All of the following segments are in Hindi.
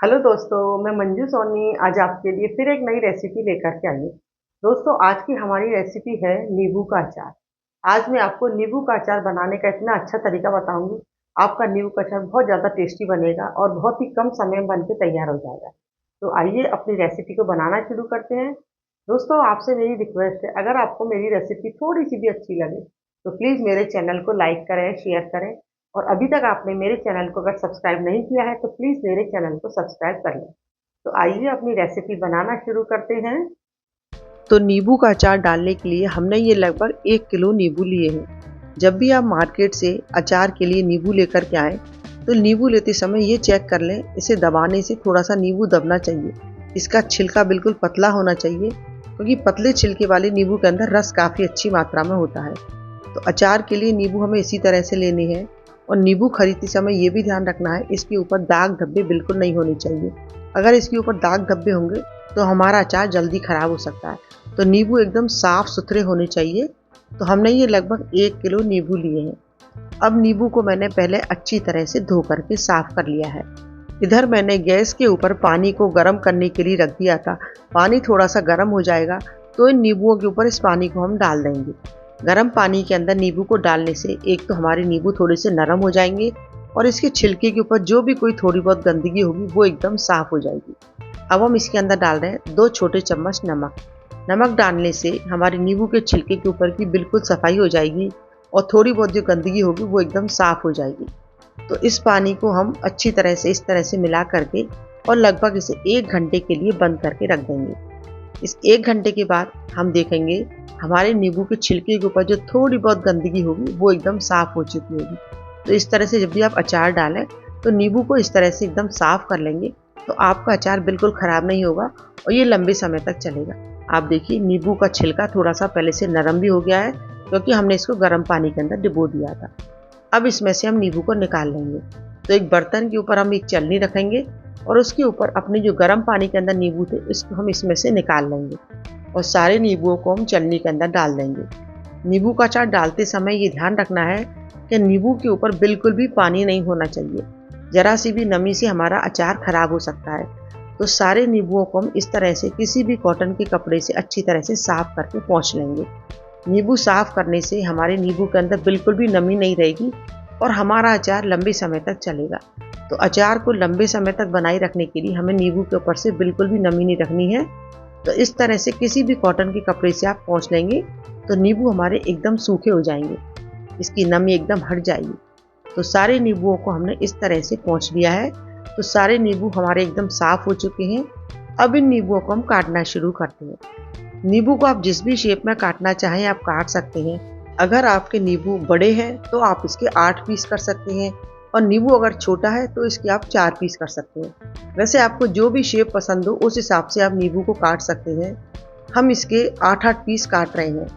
हेलो दोस्तों, मैं मंजू सोनी आज आपके लिए फिर एक नई रेसिपी लेकर के आई हूँ। दोस्तों, आज की हमारी रेसिपी है नींबू का अचार। आज मैं आपको नींबू का अचार बनाने का इतना अच्छा तरीका बताऊंगी। आपका नींबू का अचार बहुत ज़्यादा टेस्टी बनेगा और बहुत ही कम समय में बन के तैयार हो जाएगा। तो आइए अपनी रेसिपी को बनाना शुरू करते हैं। दोस्तों, आपसे मेरी रिक्वेस्ट है, अगर आपको मेरी रेसिपी थोड़ी सी भी अच्छी लगे तो प्लीज़ मेरे चैनल को लाइक करें, शेयर करें। और अभी तक आपने मेरे चैनल को अगर सब्सक्राइब नहीं किया है तो प्लीज़ मेरे चैनल को सब्सक्राइब कर लें। तो आइए अपनी रेसिपी बनाना शुरू करते हैं। तो नींबू का अचार डालने के लिए हमने ये लगभग 1 किलो नींबू लिए हैं। जब भी आप मार्केट से अचार के लिए नींबू लेकर के आएँ तो नींबू लेते समय ये चेक कर लें, इसे दबाने से थोड़ा सा नींबू दबना चाहिए। इसका छिलका बिल्कुल पतला होना चाहिए, क्योंकि पतले छिलके वाले नींबू के अंदर रस काफ़ी अच्छी मात्रा में होता है। तो अचार के लिए नींबू हमें इसी तरह से लेने हैं। और नींबू खरीदते समय ये भी ध्यान रखना है, इसके ऊपर दाग धब्बे बिल्कुल नहीं होने चाहिए। अगर इसके ऊपर दाग धब्बे होंगे तो हमारा अचार जल्दी ख़राब हो सकता है। तो नींबू एकदम साफ़ सुथरे होने चाहिए। तो हमने ये लगभग 1 किलो नींबू लिए हैं। अब नींबू को मैंने पहले अच्छी तरह से धो करके साफ़ कर लिया है। इधर मैंने गैस के ऊपर पानी को गर्म करने के लिए रख दिया था। पानी थोड़ा सा गर्म हो जाएगा तो इन नींबुओं के ऊपर इस पानी को हम डाल देंगे। गर्म पानी के अंदर नींबू को डालने से एक तो हमारे नींबू थोड़े से नरम हो जाएंगे और इसके छिलके के ऊपर जो भी कोई थोड़ी बहुत गंदगी होगी वो एकदम साफ हो जाएगी। अब हम इसके अंदर डाल रहे हैं 2 छोटे चम्मच नमक। नमक डालने से हमारे नींबू के छिलके के ऊपर की बिल्कुल सफाई हो जाएगी और थोड़ी बहुत जो गंदगी होगी वो एकदम साफ हो जाएगी। तो इस पानी को हम अच्छी तरह से इस तरह से मिला करके और लगभग इसे 1 घंटे के लिए बंद करके रख देंगे। इस 1 घंटे के बाद हम देखेंगे हमारे नींबू के छिलके के ऊपर जो थोड़ी बहुत गंदगी होगी वो एकदम साफ़ हो चुकी होगी। तो इस तरह से जब भी आप अचार डालें तो नींबू को इस तरह से एकदम साफ़ कर लेंगे तो आपका अचार बिल्कुल ख़राब नहीं होगा और ये लंबे समय तक चलेगा। आप देखिए, नींबू का छिलका थोड़ा सा पहले से नरम भी हो गया है, क्योंकि हमने इसको गर्म पानी के अंदर डुबो दिया था। अब इसमें से हम नींबू को निकाल लेंगे। तो एक बर्तन के ऊपर हम एक छलनी रखेंगे और उसके ऊपर अपने जो गर्म पानी के अंदर नींबू थे इसको हम इसमें से निकाल लेंगे और सारे नींबुओं को हम छलनी के अंदर डाल देंगे। नींबू का अचार डालते समय ये ध्यान रखना है कि नींबू के ऊपर बिल्कुल भी पानी नहीं होना चाहिए। ज़रा सी भी नमी से हमारा अचार खराब हो सकता है। तो सारे नींबुओं को हम इस तरह से किसी भी कॉटन के कपड़े से अच्छी तरह से साफ़ करके पोंछ लेंगे। नींबू साफ़ करने से हमारे नींबू के अंदर बिल्कुल भी नमी नहीं रहेगी और हमारा अचार लंबे समय तक चलेगा। तो अचार को लंबे समय तक बनाए रखने के लिए हमें नींबू के ऊपर से बिल्कुल भी नमी नहीं रखनी है। तो इस तरह से किसी भी कॉटन के कपड़े से आप पोंछ लेंगे तो नींबू हमारे एकदम सूखे हो जाएंगे, इसकी नमी एकदम हट जाएगी। तो सारे नींबुओं को हमने इस तरह से पोंछ लिया है। तो सारे नींबू हमारे एकदम साफ़ हो चुके हैं। अब इन नींबुओं को हम काटना शुरू करते हैं। नींबू को आप जिस भी शेप में काटना चाहें आप काट सकते हैं। अगर आपके नींबू बड़े हैं तो आप इसके 8 पीस कर सकते हैं और नींबू अगर छोटा है तो इसके आप 4 पीस कर सकते हैं। वैसे आपको जो भी शेप पसंद हो उस हिसाब से आप नींबू को काट सकते हैं। हम इसके 8-8 पीस काट रहे हैं,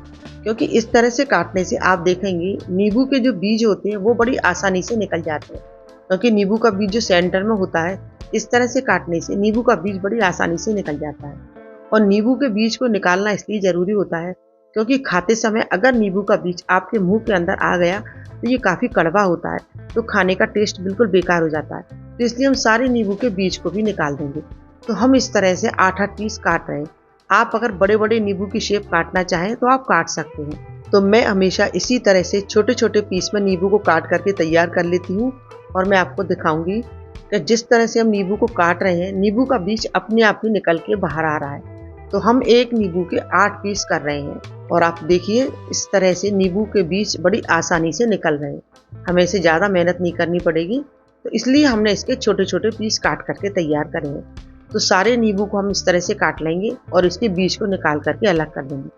क्योंकि इस तरह से काटने से आप देखेंगे नींबू के जो बीज होते हैं वो बड़ी आसानी से निकल जाते हैं। क्योंकि नींबू का बीज जो सेंटर में होता है, इस तरह से काटने से नींबू का बीज बड़ी आसानी से निकल जाता है। और नींबू के बीज को निकालना इसलिए ज़रूरी होता है क्योंकि खाते समय अगर नींबू का बीज आपके मुंह के अंदर आ गया तो ये काफ़ी कड़वा होता है, तो खाने का टेस्ट बिल्कुल बेकार हो जाता है। तो इसलिए हम सारे नींबू के बीज को भी निकाल देंगे। तो हम इस तरह से 8-8 पीस काट रहे हैं। आप अगर बड़े बड़े नींबू की शेप काटना चाहें तो आप काट सकते हैं। तो मैं हमेशा इसी तरह से छोटे छोटे पीस में नींबू को काट करके तैयार कर लेती हूँ और मैं आपको दिखाऊंगी कि जिस तरह से हम नींबू को काट रहे हैं नींबू का बीज अपने आप ही निकल के बाहर आ रहा है। तो हम एक नींबू के 8 पीस कर रहे हैं और आप देखिए इस तरह से नींबू के बीज बड़ी आसानी से निकल रहे हैं। हमें इसे ज़्यादा मेहनत नहीं करनी पड़ेगी, तो इसलिए हमने इसके छोटे छोटे पीस काट करके तैयार करे हैं। तो सारे नींबू को हम इस तरह से काट लेंगे और इसके बीज को निकाल करके अलग कर देंगे।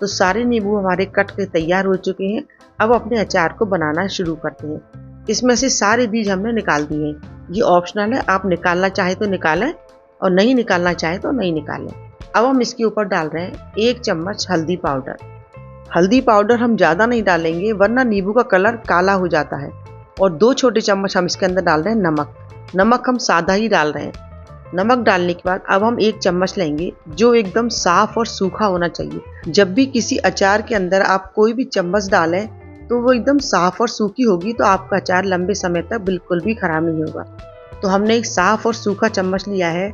तो सारे नींबू हमारे कट के तैयार हो चुके हैं। अब अपने अचार को बनाना शुरू करते हैं। इसमें से सारे बीज हमने निकाल दिए हैं। ये ऑप्शनल है, आप निकालना चाहे तो निकालें और नहीं निकालना चाहे तो नहीं निकालें। अब हम इसके ऊपर डाल रहे हैं 1 चम्मच हल्दी पाउडर। हल्दी पाउडर हम ज़्यादा नहीं डालेंगे वरना नींबू का कलर काला हो जाता है। और 2 छोटे चम्मच हम इसके अंदर डाल रहे हैं नमक। नमक हम सादा ही डाल रहे हैं। नमक डालने के बाद अब हम 1 चम्मच लेंगे जो एकदम साफ और सूखा होना चाहिए। जब भी किसी अचार के अंदर आप कोई भी चम्मच डालें तो वो एकदम साफ और सूखी होगी तो आपका अचार लंबे समय तक बिल्कुल भी खराब नहीं होगा। तो तो हमने एक साफ़ और सूखा चम्मच लिया है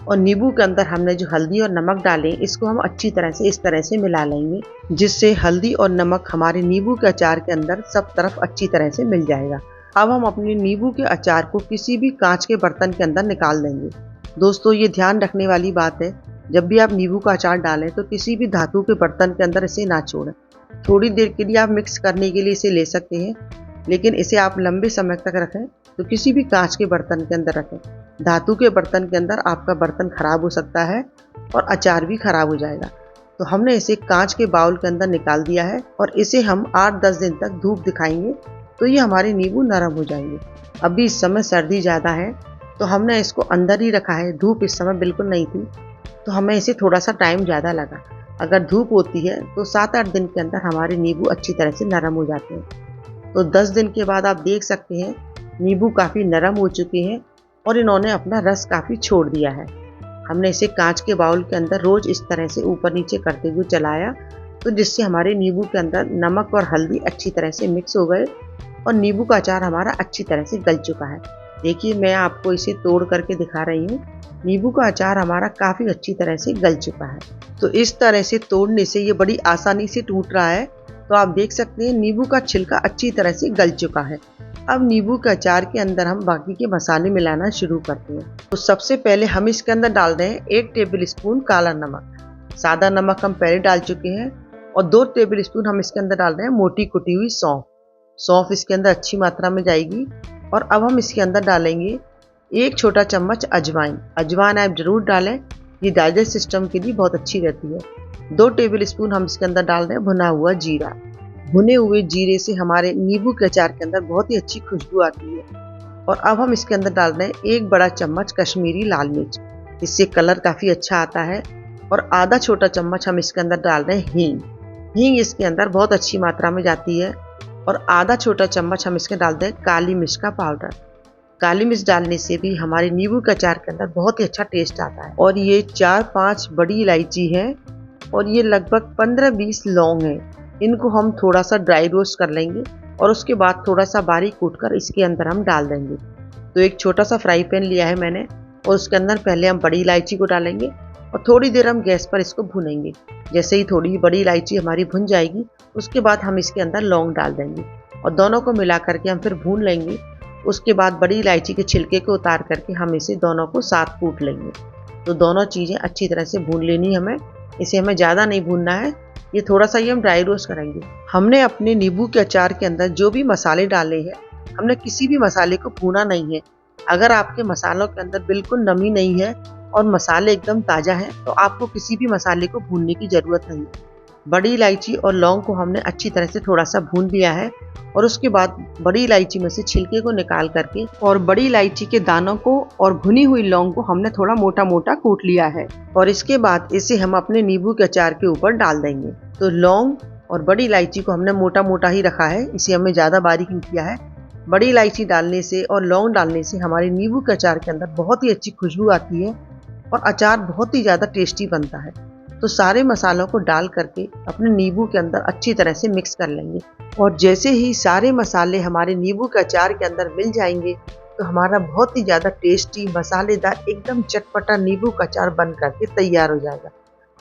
और नींबू के अंदर हमने जो हल्दी और नमक डाले इसको हम अच्छी तरह से इस तरह से मिला लेंगे, जिससे हल्दी और नमक हमारे नींबू के अचार के अंदर सब तरफ अच्छी तरह से मिल जाएगा। अब हम अपने नींबू के अचार को किसी भी कांच के बर्तन के अंदर निकाल देंगे। दोस्तों, ये ध्यान रखने वाली बात है, जब भी आप नींबू का अचार डालें तो किसी भी धातु के बर्तन के अंदर इसे ना छोड़ें। थोड़ी देर के लिए आप मिक्स करने के लिए इसे ले सकते हैं, लेकिन इसे आप लंबे समय तक रखें तो किसी भी कांच के बर्तन के अंदर रखें। धातु के बर्तन के अंदर आपका बर्तन खराब हो सकता है और अचार भी खराब हो जाएगा। तो हमने इसे कांच के बाउल के अंदर निकाल दिया है और इसे हम 8-10 दिन तक धूप दिखाएंगे तो ये हमारे नींबू नरम हो जाएंगे। अभी इस समय सर्दी ज़्यादा है तो हमने इसको अंदर ही रखा है, धूप इस समय बिल्कुल नहीं थी तो हमें इसे थोड़ा सा टाइम ज़्यादा लगा। अगर धूप होती है तो 7-8 दिन के अंदर हमारे नींबू अच्छी तरह से नरम हो जाते हैं। तो 10 दिन के बाद आप देख सकते हैं नींबू काफ़ी नरम हो चुके हैं और इन्होंने अपना रस काफ़ी छोड़ दिया है। हमने इसे कांच के बाउल के अंदर रोज़ इस तरह से ऊपर नीचे करते हुए चलाया, तो जिससे हमारे नींबू के अंदर नमक और हल्दी अच्छी तरह से मिक्स हो गए और नींबू का अचार हमारा अच्छी तरह से गल चुका है। देखिए, मैं आपको इसे तोड़ करके दिखा रही हूँ। नींबू का अचार हमारा काफ़ी अच्छी तरह से गल चुका है। तो इस तरह से तोड़ने से ये बड़ी आसानी से टूट रहा है। तो आप देख सकते हैं नींबू का छिलका अच्छी तरह से गल चुका है। अब नींबू के अचार के अंदर हम बाकी के मसाले मिलाना शुरू करते हैं। तो सबसे पहले हम इसके अंदर डाल रहे हैं 1 टेबल स्पून काला नमक। सादा नमक हम पहले डाल चुके हैं और 2 टेबल स्पून हम इसके अंदर डाल रहे हैं मोटी कुटी हुई सौंफ। सौंफ इसके अंदर अच्छी मात्रा में जाएगी। और अब हम इसके अंदर डालेंगे 1 छोटा चम्मच अजवाइन। अजवाइन आप जरूर डालें, ये डाइजेस्ट सिस्टम के लिए बहुत अच्छी रहती है। 2 टेबल स्पून हम इसके अंदर डाल रहे हैं भुना हुआ जीरा। भुने हुए जीरे से हमारे नींबू के अचार के अंदर बहुत ही अच्छी खुशबू आती है। और अब हम इसके अंदर डाल रहे हैं 1 बड़ा चम्मच कश्मीरी लाल मिर्च, इससे कलर काफ़ी अच्छा आता है। और आधा छोटा चम्मच हम इसके अंदर डाल रहे हैं हींग। हींग इसके अंदर बहुत अच्छी मात्रा में जाती है। और आधा छोटा चम्मच हम इसके डालते हैं काली मिर्च का पाउडर। काली मिर्च डालने से भी हमारे नींबू के अचार के अंदर बहुत ही अच्छा टेस्ट आता है। और ये 4-5 बड़ी इलायची है और ये लगभग 15-20 लौंग है। इनको हम थोड़ा सा ड्राई रोस्ट कर लेंगे और उसके बाद थोड़ा सा बारीक कूट कर इसके अंदर हम डाल देंगे। तो एक छोटा सा फ्राई पैन लिया है मैंने और उसके अंदर पहले हम बड़ी इलायची को डालेंगे और थोड़ी देर हम गैस पर इसको भूनेंगे। जैसे ही थोड़ी बड़ी इलायची हमारी भुन जाएगी उसके बाद हम इसके अंदर लौंग डाल देंगे और दोनों को मिला करके हम फिर भून लेंगे। उसके बाद बड़ी इलायची के छिलके को उतार करके हम इसे दोनों को साथ कूट लेंगे। तो दोनों चीज़ें अच्छी तरह से भून लेनी हमें, इसे हमें ज़्यादा नहीं भूनना है, ये थोड़ा सा ही हम ड्राई रोस्ट करेंगे। हमने अपने नींबू के अचार के अंदर जो भी मसाले डाले हैं, हमने किसी भी मसाले को भूना नहीं है। अगर आपके मसालों के अंदर बिल्कुल नमी नहीं है और मसाले एकदम ताज़ा हैं तो आपको किसी भी मसाले को भूनने की ज़रूरत नहीं है। बड़ी इलायची और लौंग को हमने अच्छी तरह से थोड़ा सा भून लिया है और उसके बाद बड़ी इलायची में से छिलके को निकाल करके और बड़ी इलायची के दानों को और भुनी हुई लौंग को हमने थोड़ा मोटा मोटा कूट लिया है और इसके बाद इसे हम अपने नींबू के अचार के ऊपर डाल देंगे। तो लौंग और बड़ी इलायची को हमने मोटा मोटा ही रखा है, इसे हमने ज़्यादा बारीक नहीं किया है। बड़ी इलायची डालने से और लौंग डालने से हमारे नींबू के अचार के अंदर बहुत ही अच्छी खुशबू आती है और अचार बहुत ही ज़्यादा टेस्टी बनता है। तो सारे मसालों को डाल करके अपने नींबू के अंदर अच्छी तरह से मिक्स कर लेंगे और जैसे ही सारे मसाले हमारे नींबू के अचार के अंदर मिल जाएंगे तो हमारा बहुत ही ज़्यादा टेस्टी मसालेदार एकदम चटपटा नींबू का अचार बन करके तैयार हो जाएगा।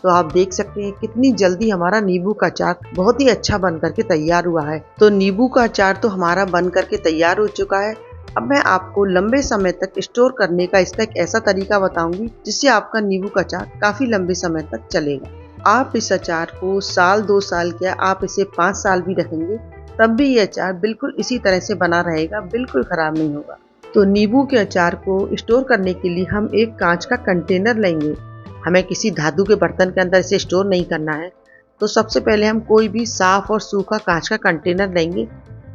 तो आप देख सकते हैं कितनी जल्दी हमारा नींबू का अचार बहुत ही अच्छा बन करके तैयार हुआ है। तो नींबू का अचार तो हमारा बन करके तैयार हो चुका है। अब मैं आपको लंबे समय तक स्टोर करने का इसका एक ऐसा तरीका बताऊंगी जिससे आपका नींबू का अचार काफ़ी लंबे समय तक चलेगा। आप इस अचार को साल 2 साल क्या आप इसे 5 साल भी रखेंगे तब भी ये अचार बिल्कुल इसी तरह से बना रहेगा, बिल्कुल ख़राब नहीं होगा। तो नींबू के अचार को स्टोर करने के लिए हम एक कांच का कंटेनर लेंगे। हमें किसी धातु के बर्तन के अंदर इसे स्टोर नहीं करना है। तो सबसे पहले हम कोई भी साफ़ और सूखा कांच का कंटेनर लेंगे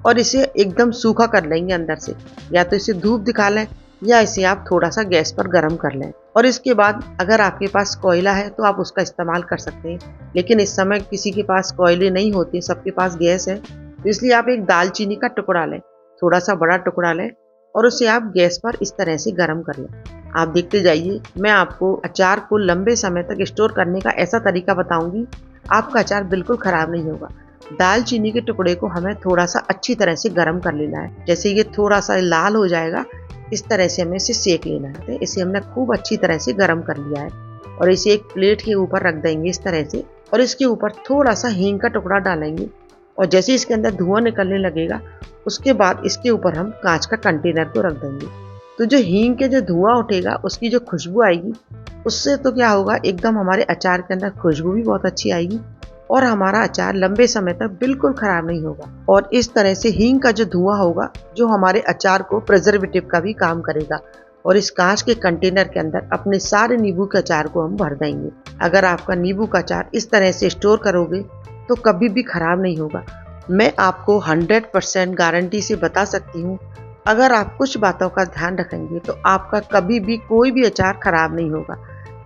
और इसे एकदम सूखा कर लेंगे अंदर से। या तो इसे धूप दिखा लें या इसे आप थोड़ा सा गैस पर गर्म कर लें। और इसके बाद अगर आपके पास कोयला है तो आप उसका इस्तेमाल कर सकते हैं, लेकिन इस समय किसी के पास कोयले नहीं होते, सबके पास गैस है। तो इसलिए आप एक दालचीनी का टुकड़ा लें, थोड़ा सा बड़ा टुकड़ा लें और उसे आप गैस पर इस तरह से गर्म कर लें। आप देखते जाइए, मैं आपको अचार को लंबे समय तक स्टोर करने का ऐसा तरीका बताऊंगी, आपका अचार बिल्कुल ख़राब नहीं होगा। दालचीनी के टुकड़े को हमें थोड़ा सा अच्छी तरह से गर्म कर लेना है। जैसे ये थोड़ा सा लाल हो जाएगा, इस तरह से हमें इसे सेक लेना है। इसे हमने खूब अच्छी तरह से गर्म कर लिया है और इसे एक प्लेट के ऊपर रख देंगे इस तरह से, और इसके ऊपर थोड़ा सा हींग का टुकड़ा डालेंगे। और जैसे इसके अंदर धुआं निकलने लगेगा, उसके बाद इसके ऊपर हम कांच का कंटेनर को रख देंगे। तो जो हींग के जो धुआं उठेगा, उसकी जो खुशबू आएगी, उससे तो क्या होगा, एकदम हमारे अचार के अंदर खुशबू भी बहुत अच्छी आएगी और हमारा अचार लंबे समय तक बिल्कुल खराब नहीं होगा। और इस तरह से हींग का जो धुआं होगा, जो हमारे अचार को प्रिजर्वेटिव का भी काम करेगा। और इस कांच के कंटेनर के अंदर अपने सारे नींबू के अचार को हम भर देंगे। अगर आपका नींबू का अचार इस तरह से स्टोर करोगे तो कभी भी खराब नहीं होगा। मैं आपको 100% गारंटी से बता सकती हूँ, अगर आप कुछ बातों का ध्यान रखेंगे तो आपका कभी भी कोई भी अचार खराब नहीं होगा।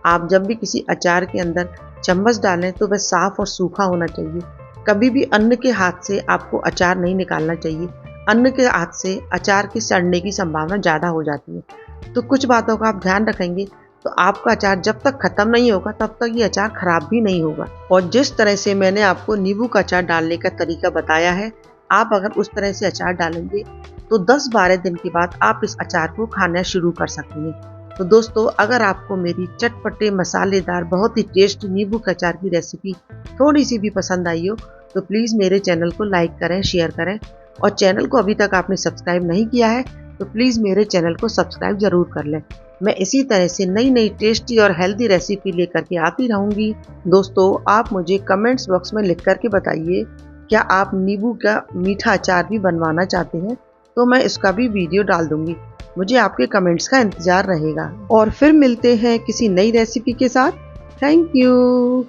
आप जब भी किसी अचार के अंदर चम्मच डालें तो वह साफ और सूखा होना चाहिए। कभी भी अन्न के हाथ से आपको अचार नहीं निकालना चाहिए। अन्न के हाथ से अचार के सड़ने की संभावना ज़्यादा हो जाती है। तो कुछ बातों का आप ध्यान रखेंगे तो आपका अचार जब तक खत्म नहीं होगा तब तक ये अचार खराब भी नहीं होगा। और जिस तरह से मैंने आपको नींबू का अचार डालने का तरीका बताया है, आप अगर उस तरह से अचार डालेंगे तो 10-12 दिन के बाद आप इस अचार को खाना शुरू कर सकते हैं। तो दोस्तों, अगर आपको मेरी चटपटे मसालेदार बहुत ही टेस्टी नींबू के अचार की रेसिपी थोड़ी सी भी पसंद आई हो तो प्लीज़ मेरे चैनल को लाइक करें, शेयर करें, और चैनल को अभी तक आपने सब्सक्राइब नहीं किया है तो प्लीज़ मेरे चैनल को सब्सक्राइब ज़रूर कर लें। मैं इसी तरह से नई नई टेस्टी और हेल्दी रेसिपी लेकर के आती रहूँगी। दोस्तों, आप मुझे कमेंट्स बॉक्स में लिख करके बताइए, क्या आप नींबू का मीठा अचार भी बनवाना चाहते हैं? तो मैं इसका भी वीडियो डाल दूँगी। मुझे आपके कमेंट्स का इंतज़ार रहेगा। और फिर मिलते हैं किसी नई रेसिपी के साथ। Thank you.